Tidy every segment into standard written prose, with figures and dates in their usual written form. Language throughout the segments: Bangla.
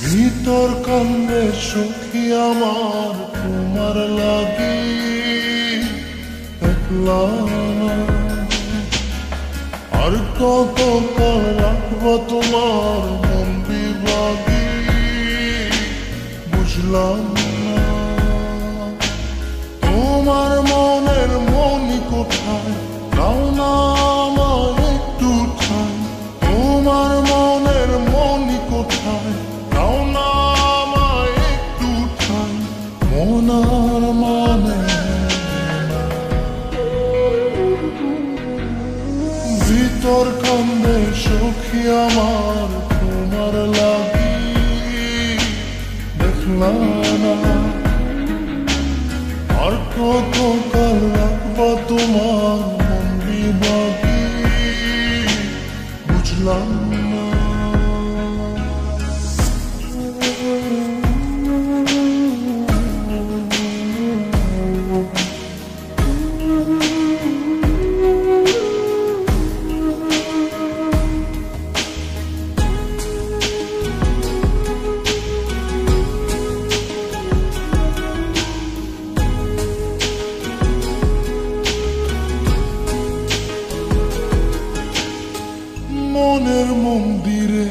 ভিতর কান্দে সখী আমার তোমার লাগি একলা না। আর কত কাল রাখবো তোমার মন বিভাগী বুঝলাম না। তোমার মনের মনি কোথায় দাও না আমায় একটু ঠাই। তোমার মনের মনি কোথায় দাও না আমায় একটু ঠাই। মনার মানে ভিতর কান্দে সখী আমার তোমার লাগি দেখলা না। আর কত কাল রাখবা তোমার মন বিভাগী বুঝলাম না। মনের মন্দিরে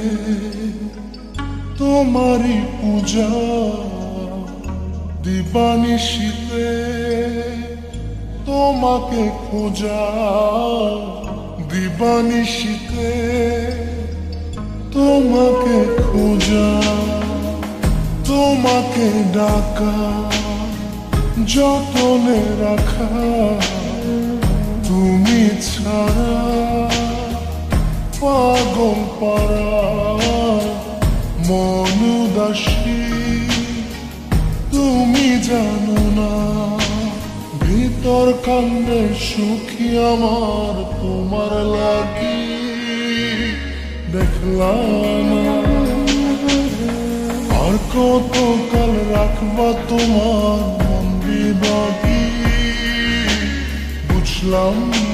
তোমারই পূজা দিবানিশীতে তোমাকে খোঁজা। দিবানিশীতে তোমাকে খোঁজা তোমাকে ডাকা যতনে রাখা। তুমি ছাড়া পাগল পারা মন উদাসী তুমি জানো না। ভিতর কান্দে সুখী আমার তোমার লাগি দেখলা না। আর কত কাল রাখবা তোমার মন বিভাগী বুঝলাম না।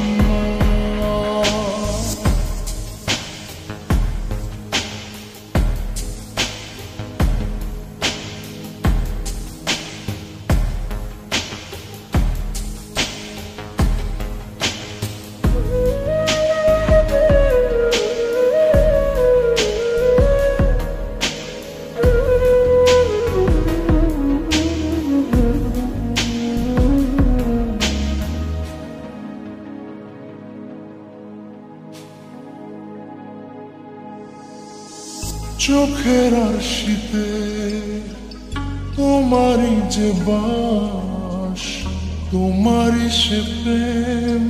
চোখের আরশিতে তোমারই যে বাস। তোমারই সে প্রেম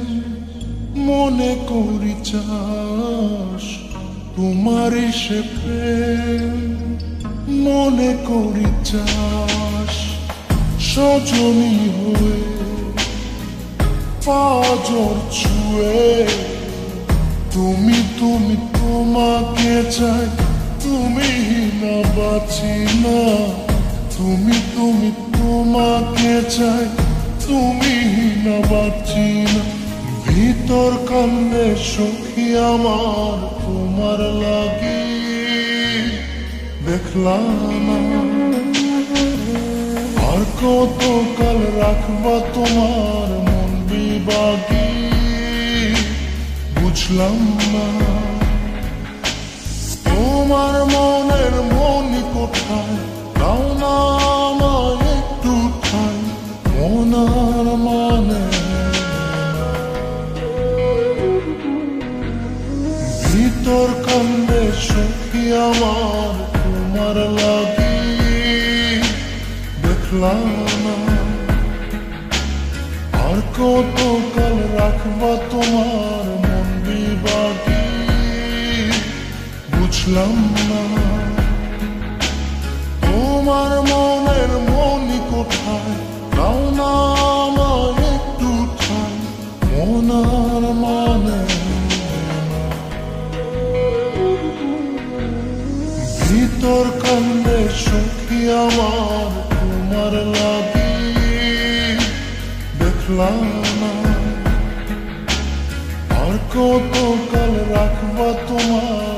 মনে করি চাস। তোমারই সে প্রেম মনে করি চাস। সজনী হয়ে পাজর ছুঁয়ে তুমি তুমি তোমাকে চাই। তুমি না বাঁচি না তুমি তুমি তোমাকে চাই। তুমি না বাঁচি না। ভিতর কান্দে সখী আমার তোমার লাগি দেখলা না। আর কত কাল রাখবা তোমার মন বিভাগী বুঝলাম না। তোমার মনের মনি কোথায় দাও না আমায় একটু ঠাই। মনার মানে ভিতর কান্দে সখী আমার তোমার লাগি দেখলা না। আর কত কাল রাখবা তোমার মন বিভাগী বুঝলাম না। তোমার মনের মনি কোথায় দাও না আমায় একটু ঠাই। মনার মানে ভিতর কান্দে সখী আমার তোমার লাগি দেখলা না। আর কত কাল রাখবা তোমার